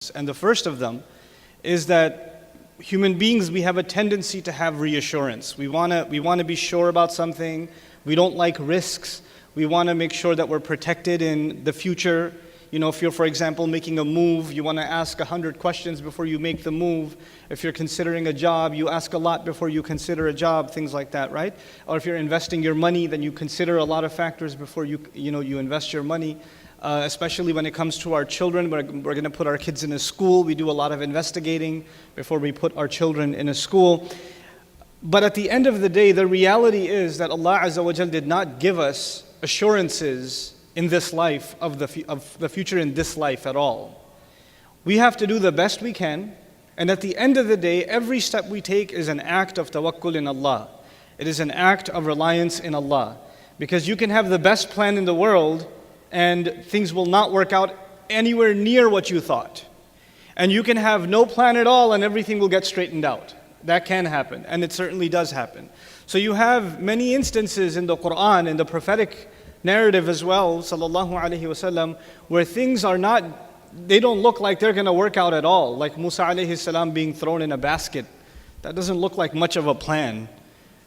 questions. And the first of them is that human beings, we have a tendency to have reassurance. We want to be sure about something. We don't like risks. We want to make sure that we're protected in the future. You know, if you're, for example, making a move, you want to ask 100 questions before you make the move. If you're considering a job, you ask a lot before you consider a job, things like that, right? Or if you're investing your money, then you consider a lot of factors before you invest your money. Especially when it comes to our children, we're going to put our kids in a school. We do a lot of investigating before we put our children in a school. But at the end of the day, the reality is that Allah Azza wa Jal did not give us assurances in this life, of the future in this life at all. We have to do the best we can, and at the end of the day, every step we take is an act of tawakkul in Allah. It is an act of reliance in Allah. Because you can have the best plan in the world, and things will not work out anywhere near what you thought. And you can have no plan at all, and everything will get straightened out. That can happen, and it certainly does happen. So you have many instances in the Quran, in the prophetic narrative as well, sallallahu alaihi wasallam, where things are not, they don't look like they're going to work out at all. Like Musa alayhi salam being thrown in a basket. That doesn't look like much of a plan.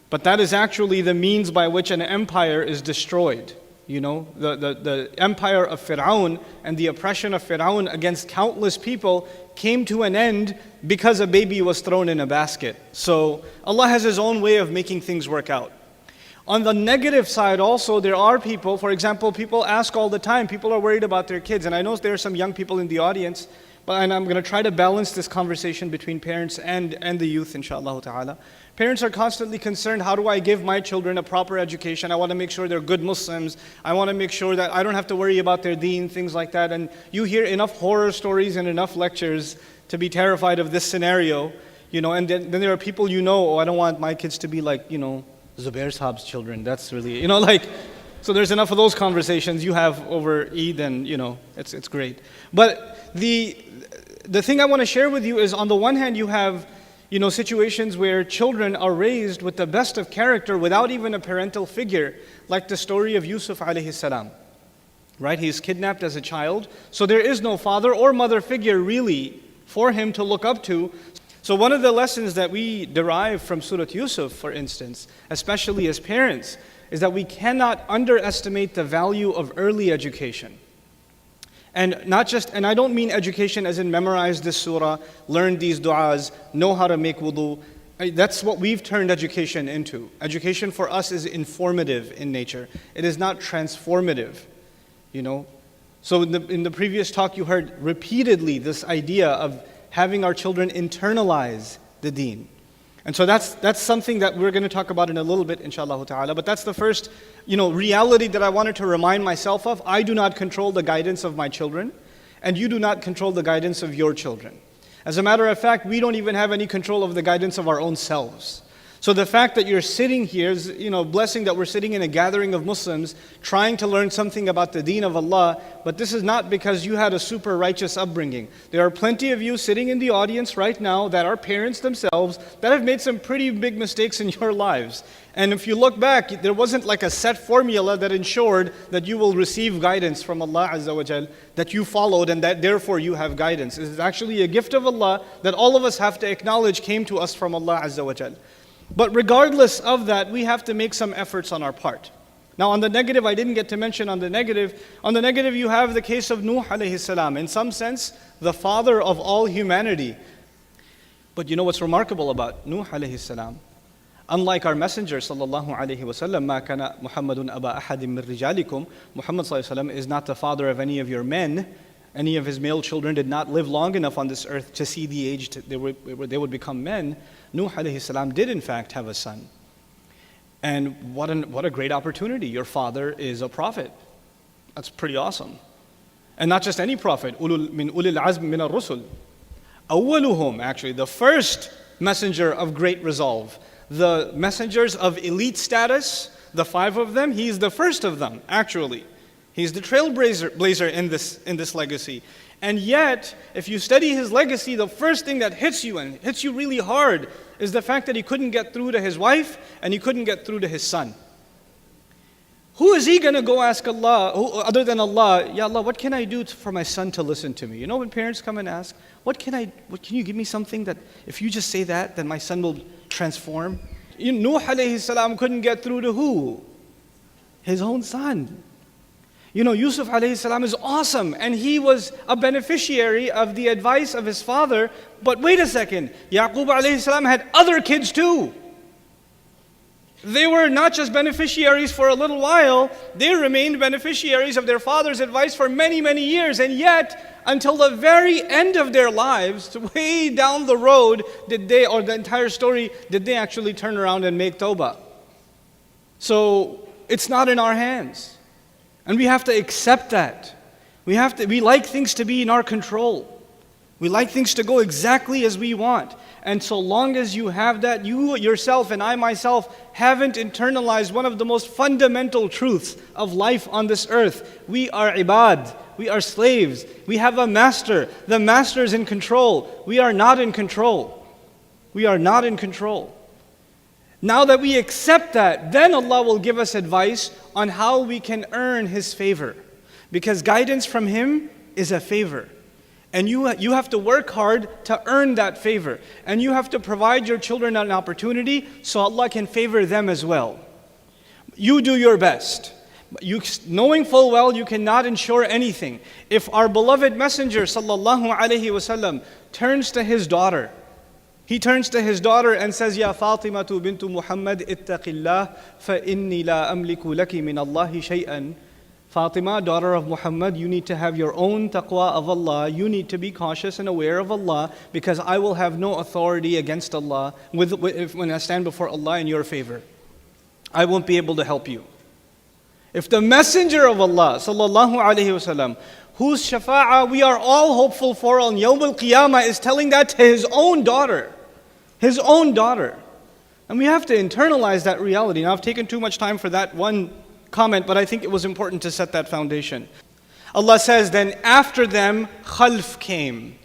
But that is actually the means by which an empire is destroyed. You know, the empire of Fir'aun and the oppression of Fir'aun against countless people came to an end because a baby was thrown in a basket. So Allah has His own way of making things work out. On the negative side also, there are people, for example, people ask all the time, people are worried about their kids. And I know there are some young people in the audience, and I'm going to try to balance this conversation between parents and the youth, inshallah ta'ala. Parents are constantly concerned, how do I give my children a proper education? I want to make sure they're good Muslims. I want to make sure that I don't have to worry about their deen, things like that. And you hear enough horror stories and enough lectures to be terrified of this scenario. You know, and then there are people oh, I don't want my kids to be like, Zubair Saab's children. That's really, so there's enough of those conversations you have over Eid, and it's great. But the thing I want to share with you is, on the one hand, you have situations where children are raised with the best of character without even a parental figure, like the story of Yusuf alayhi salam. Right? He's kidnapped as a child, so there is no father or mother figure really for him to look up to. So one of the lessons that we derive from Surah Yusuf, for instance, especially as parents, is that we cannot underestimate the value of early education. And I don't mean education as in memorize this surah, learn these du'as, know how to make wudu. That's what we've turned education into. Education for us is informative in nature. It is not transformative, So in the previous talk, you heard repeatedly this idea of having our children internalize the deen. And so that's something that we're going to talk about in a little bit, inshallah ta'ala. But that's the first, reality that I wanted to remind myself of. I do not control the guidance of my children, and you do not control the guidance of your children. As a matter of fact, we don't even have any control of the guidance of our own selves. So the fact that you're sitting here is, blessing that we're sitting in a gathering of Muslims trying to learn something about the deen of Allah, but this is not because you had a super righteous upbringing. There are plenty of you sitting in the audience right now that are parents themselves that have made some pretty big mistakes in your lives. And if you look back, there wasn't like a set formula that ensured that you will receive guidance from Allah Azza wa Jal, that you followed and that therefore you have guidance. It is actually a gift of Allah that all of us have to acknowledge came to us from Allah Azza wa Jal. But regardless of that, we have to make some efforts on our part. Now on the negative, I didn't get to mention on the negative, you have the case of Nuh alayhi salam. In some sense, the father of all humanity. But you know what's remarkable about Nuh alayhi salam? Unlike our messenger sallallahu alayhi wasallam, ma kana Muhammadun aba ahadim min rijalikum, Muhammad sallallahu alayhi wasallam is not the father of any of your men. Any of his male children did not live long enough on this earth to see the age they would become men. Nuh alayhi salam did in fact have a son. And what a great opportunity. Your father is a prophet. That's pretty awesome. And not just any prophet. Min ulil azm min ar-rusul. Awwaluhum, actually, the first messenger of great resolve. The messengers of elite status, the 5 of them, he's the first of them, actually. He's the trailblazer in this legacy. And yet, if you study his legacy, the first thing that hits you, and hits you really hard, is the fact that he couldn't get through to his wife, and he couldn't get through to his son. Who is he going to go ask Allah, other than Allah, Ya Allah, what can I do for my son to listen to me? You know when parents come and ask, what can you give me something that if you just say that, then my son will transform? Nuh alayhi salam couldn't get through to who? His own son. Yusuf alayhi salam is awesome, and he was a beneficiary of the advice of his father. But wait a second, Yaqub alayhi salam had other kids too. They were not just beneficiaries for a little while, they remained beneficiaries of their father's advice for many, many years. And yet, until the very end of their lives, way down the road, or the entire story, did they actually turn around and make tawbah. So, it's not in our hands. And we have to accept that. We like things to be in our control. We like things to go exactly as we want. And so long as you have that, you yourself and I myself haven't internalized one of the most fundamental truths of life on this earth. We are ibad. We are slaves. We have a master. The master is in control. We are not in control. We are not in control. Now that we accept that, then Allah will give us advice on how we can earn His favor. Because guidance from Him is a favor. And you have to work hard to earn that favor. And you have to provide your children an opportunity so Allah can favor them as well. You do your best. Knowing full well you cannot ensure anything. If our beloved Messenger sallallahu alaihi wasallam turns to his daughter, he turns to his daughter and says, Ya Fatimatu bintu Muhammad ittaqillah fa inni la amliku laki min Allahi shay'an. Fatima, daughter of Muhammad, you need to have your own taqwa of Allah. You need to be cautious and aware of Allah, because I will have no authority against Allah when I stand before Allah in your favor. I won't be able to help you. If the Messenger of Allah, sallallahu alaihi wasallam, whose shafa'ah we are all hopeful for on Yawm al-Qiyamah, is telling that to his own daughter. His own daughter. And we have to internalize that reality. Now I've taken too much time for that one comment, but I think it was important to set that foundation. Allah says, then after them, khalf came.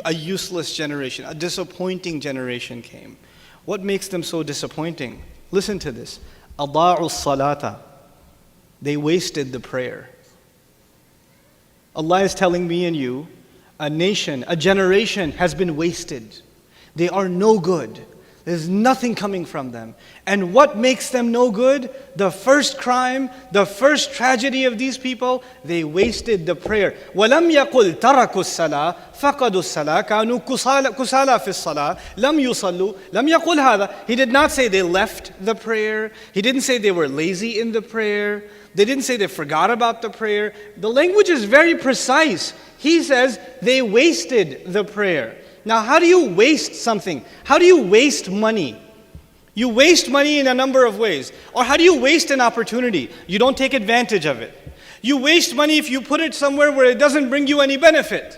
A useless generation, a disappointing generation came. What makes them so disappointing? Listen to this. Ada'u salata. They wasted the prayer. Allah is telling me and you, a nation, a generation has been wasted. They are no good. There's nothing coming from them. And what makes them no good? The first crime, the first tragedy of these people, they wasted the prayer. وَلَمْ يَقُلْ تَرَكُوا الصَّلَاةَ فَقَدُوا الصَّلَاةَ كَانُوا كُسَالَى فِي الصَّلَاةِ لَمْ يُصَلُّوا لَمْ يَقُلْ هَذَا. He did not say they left the prayer. He didn't say they were lazy in the prayer. They didn't say they forgot about the prayer. The language is very precise. He says they wasted the prayer. Now, how do you waste something? How do you waste money? You waste money in a number of ways. Or how do you waste an opportunity? You don't take advantage of it. You waste money if you put it somewhere where it doesn't bring you any benefit.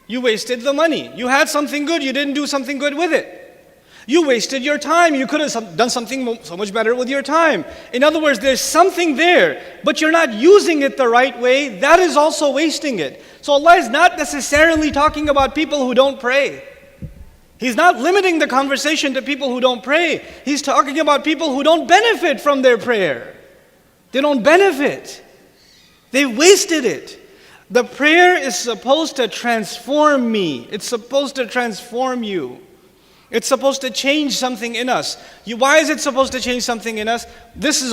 You wasted the money. You had something good, you didn't do something good with it. You wasted your time. You could have done something so much better with your time. In other words, there's something there, but you're not using it the right way. That is also wasting it. So Allah is not necessarily talking about people who don't pray. He's not limiting the conversation to people who don't pray. He's talking about people who don't benefit from their prayer. They don't benefit. They wasted it. The prayer is supposed to transform me. It's supposed to transform you. It's supposed to change something in us. Why is it supposed to change something in us? This is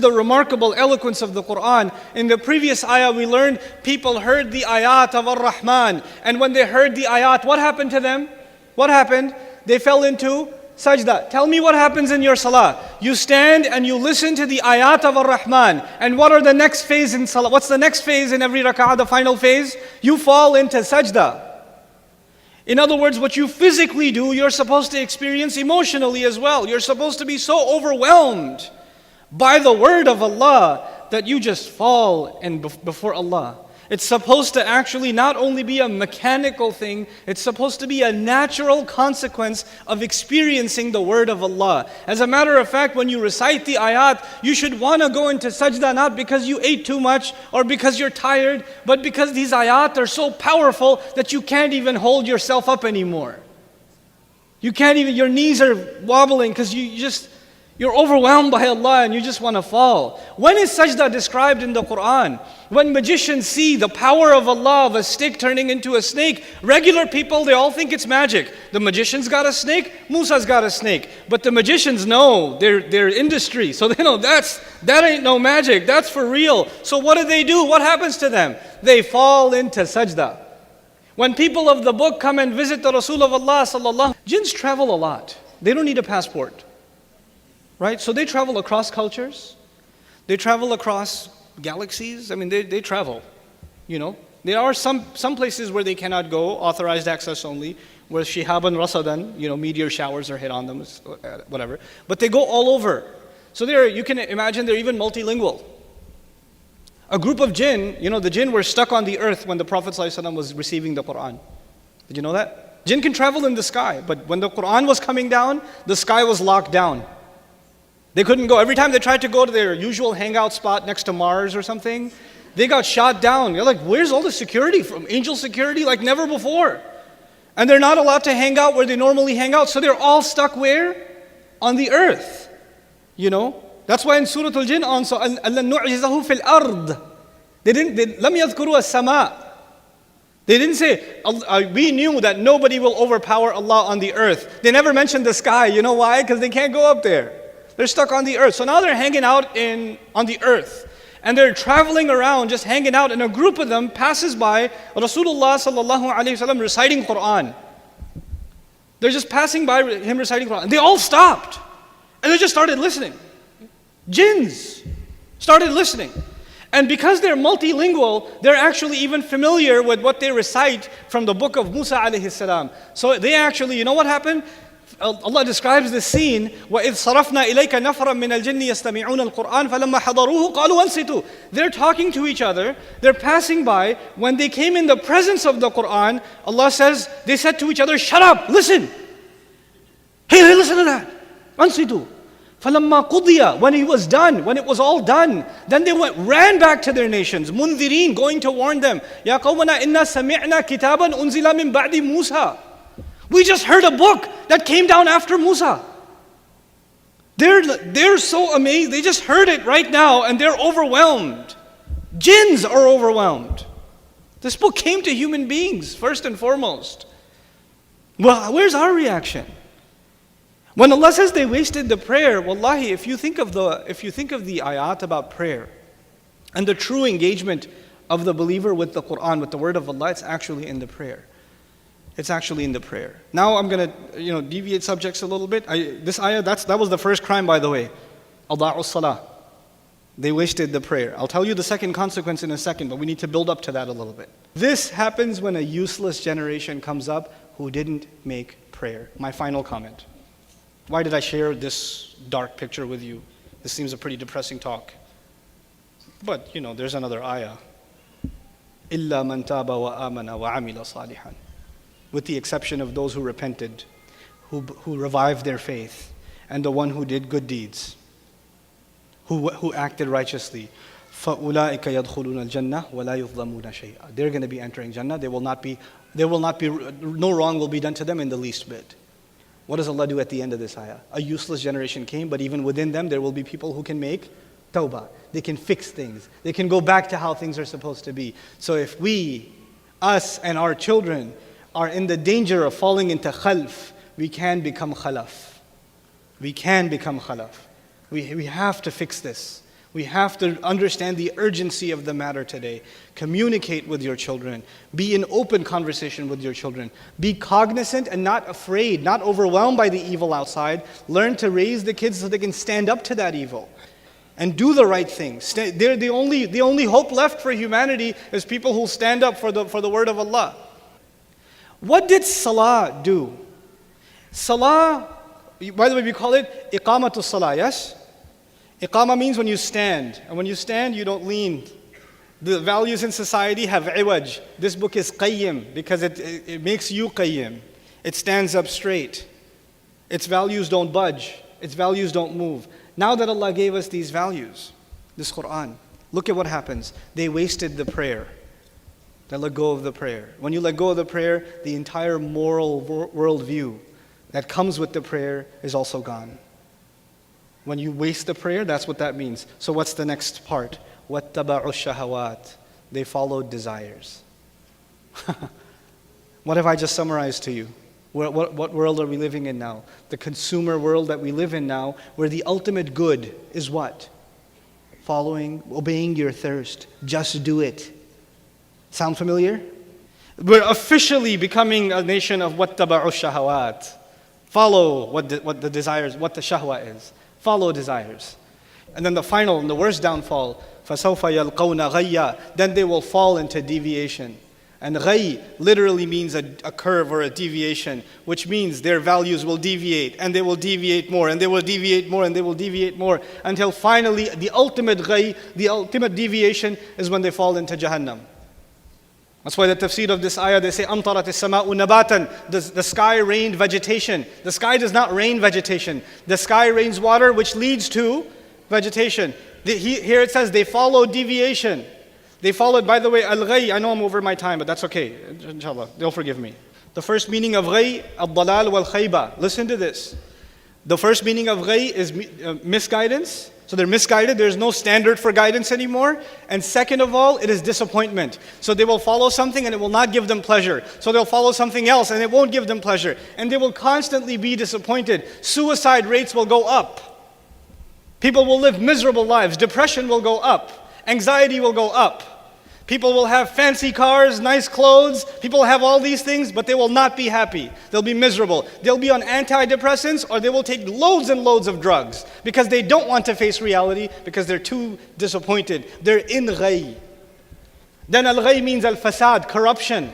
the remarkable eloquence of the Quran. In the previous ayah we learned people heard the ayat of Ar-Rahman. And when they heard the ayat, what happened to them? What happened? They fell into sajda. Tell me what happens in your salah. You stand and you listen to the ayat of Ar-Rahman. And what are the next phase in salah? What's the next phase in every rak'ah, the final phase? You fall into sajda. In other words, what you physically do, you're supposed to experience emotionally as well. You're supposed to be so overwhelmed by the word of Allah that you just fall before Allah. It's supposed to actually not only be a mechanical thing, it's supposed to be a natural consequence of experiencing the word of Allah. As a matter of fact, when you recite the ayat, you should want to go into sajda not because you ate too much or because you're tired, but because these ayat are so powerful that you can't even hold yourself up anymore. You can't even, your knees are wobbling because You're overwhelmed by Allah and you just want to fall. When is sajda described in the Quran? When magicians see the power of Allah of a stick turning into a snake, regular people, they all think it's magic. The magician's got a snake, Musa's got a snake. But the magicians know their industry. So they know that ain't no magic, that's for real. So what do? What happens to them? They fall into sajda. When people of the book come and visit the Rasul of Allah sallallahu, jinns travel a lot. They don't need a passport. Right? So they travel across cultures. They travel across galaxies. I mean, they travel, you know. There are some places where they cannot go, authorized access only, where shihaban rasadan, you know, meteor showers are hit on them, whatever. But they go all over. So you can imagine they're even multilingual. A group of jinn, you know, the jinn were stuck on the earth when the Prophet ﷺ was receiving the Quran. Did you know that? Jinn can travel in the sky, but when the Quran was coming down, the sky was locked down. They couldn't go. Every time they tried to go to their usual hangout spot next to Mars or something, they got shot down. You're like, where's all the security from? Angel security like never before. And they're not allowed to hang out where they normally hang out. So they're all stuck where? On the earth. You know? That's why in Surah Al-Jinn also, أَلَّا نُعْجِزَهُ فِي الْأَرْضِ لَمْ يَذْكُرُوا السَّمَاءِ. They didn't say, we knew that nobody will overpower Allah on the earth. They never mentioned the sky. You know why? Because they can't go up there. They're stuck on the earth. So now they're hanging out on the earth. And they're traveling around, just hanging out. And a group of them passes by Rasulullah sallallahu alayhi wasallam reciting Quran. They're just passing by him reciting Quran. And they all stopped. And they just started listening. Jinns started listening. And because they're multilingual, they're actually even familiar with what they recite from the book of Musa alayhi salam. So they actually, you know what happened? Allah describes this scene, وَإِذْ صَرَفْنَا إِلَيْكَ نَفْرًا مِنَ الْجِنِّ يَسْتَمِعُونَ الْقُرْآنَ فَلَمَّا حَضَرُوهُ قَالُوا أَنصِتُوا. They're talking to each other, they're passing by. When they came in the presence of the Quran, Allah says, they said to each other, shut up, listen. Hey, listen to that. أَنصِتُوا. فَلَمَّا قُضِيَ. When it was done, when it was all done, then they ran back to their nations, مُنذِرِينَ, going to warn them. يَا قَوْمَنَا إِنَّا سَمِعْنَا كِتَابًا أُنزِلَ مِن بَعْدِ مُوسَى. We just heard a book that came down after Musa. They're so amazed. They just heard it right now and they're overwhelmed. Jinns are overwhelmed. This book came to human beings first and foremost. Well, where's our reaction? When Allah says they wasted the prayer, wallahi, if you think of the ayat about prayer and the true engagement of the believer with the Quran, with the word of Allah, it's actually in the prayer. It's actually in the prayer. Now I'm going to deviate subjects a little bit. This ayah, that was the first crime, by the way. Ada'u salah. They wasted the prayer. I'll tell you the second consequence in a second, but we need to build up to that a little bit. This happens when a useless generation comes up who didn't make prayer. My final comment. Why did I share this dark picture with you? This seems a pretty depressing talk. But, there's another ayah. إِلَّا مَنْ تَابَ وَآمَنَ وَعَمِلَ صَالِحًا. With the exception of those who repented, who revived their faith, and the one who did good deeds, who acted righteously. فَأُولَٰئِكَ يَدْخُلُونَ الْجَنَّةِ وَلَا يُظْلَمُونَ شَيْئًا. They're going to be entering Jannah. No wrong will be done to them in the least bit. What does Allah do at the end of this ayah? A useless generation came, but even within them, there will be people who can make tawbah. They can fix things. They can go back to how things are supposed to be. So if us and our children are in the danger of falling into khalf, we can become khalaf. We can become khalaf. We have to fix this. We have to understand the urgency of the matter today. Communicate with your children. Be in open conversation with your children. Be cognizant and not afraid, not overwhelmed by the evil outside. Learn to raise the kids so they can stand up to that evil and do the right thing. They're the only hope left for humanity is people who stand up for the word of Allah. What did salah do? Salah, by the way, we call it iqamatus salah, yes? Iqama means when you stand. And when you stand, you don't lean. The values in society have iwaj. This book is qayyim because it makes you qayyim. It stands up straight. Its values don't budge. Its values don't move. Now that Allah gave us these values, this Quran, look at what happens. They wasted the prayer. They let go of the prayer. When you let go of the prayer, the entire moral worldview that comes with the prayer is also gone. When you waste a prayer, that's what that means. So what's the next part? وَاتَّبَعُوا الشَّهَوَاتِ. They followed desires. What have I just summarized to you? What world are we living in now? The consumer world that we live in now, where the ultimate good is what? Following, obeying your thirst. Just do it. Sound familiar? We're officially becoming a nation of وَاتَّبَعُوا الشَّهَوَاتِ. Follow what the desires, what the shahwa is. Follow desires. And then the final and the worst downfall, فَسَوْفَ يَلْقَوْنَ غَيَّا. Then they will fall into deviation. And ghay literally means a curve or a deviation, which means their values will deviate, and they will deviate more, and they will deviate more, and they will deviate more, until finally the ultimate ghay, the ultimate deviation is when they fall into Jahannam. That's why the tafsir of this ayah, they say, أَمْطَرَتِ السَّمَاءُ نَبَاتًا. The sky rained vegetation. The sky does not rain vegetation. The sky rains water, which leads to vegetation. Here it says they followed deviation. They followed, by the way, al-ghay. I know I'm over my time, but that's okay. Inshallah, they'll forgive me. The first meaning of ghay, al-dalal wal-khayba. Listen to this. The first meaning of ghay is misguidance. So they're misguided. There's no standard for guidance anymore. And second of all, it is disappointment. So they will follow something and it will not give them pleasure. So they'll follow something else and it won't give them pleasure. And they will constantly be disappointed. Suicide rates will go up. People will live miserable lives. Depression will go up. Anxiety will go up. People will have fancy cars, nice clothes. People will have all these things, but they will not be happy. They'll be miserable. They'll be on antidepressants, or they will take loads and loads of drugs because they don't want to face reality, because they're too disappointed. They're in ghay. Then al-ghay means al-fasad, corruption.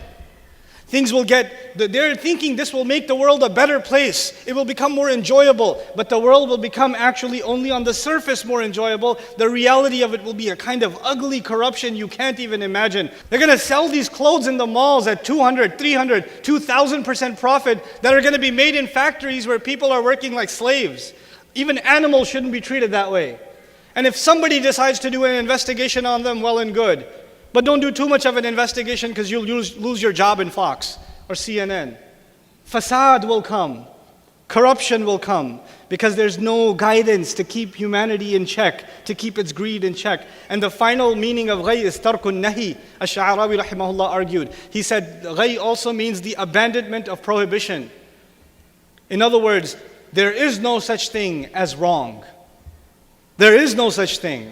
Things will they're thinking this will make the world a better place. It will become more enjoyable. But the world will become actually only on the surface more enjoyable. The reality of it will be a kind of ugly corruption you can't even imagine. They're going to sell these clothes in the malls at 200, 300, 2,000% profit that are going to be made in factories where people are working like slaves. Even animals shouldn't be treated that way. And if somebody decides to do an investigation on them, well and good. But don't do too much of an investigation because you'll lose your job in Fox or CNN. Fasad will come. Corruption will come because there's no guidance to keep humanity in check, to keep its greed in check. And the final meaning of ghay is tarkun nahi. Ash-Sha'arawi rahimahullah argued. He said ghay also means the abandonment of prohibition. In other words, there is no such thing as wrong. There is no such thing.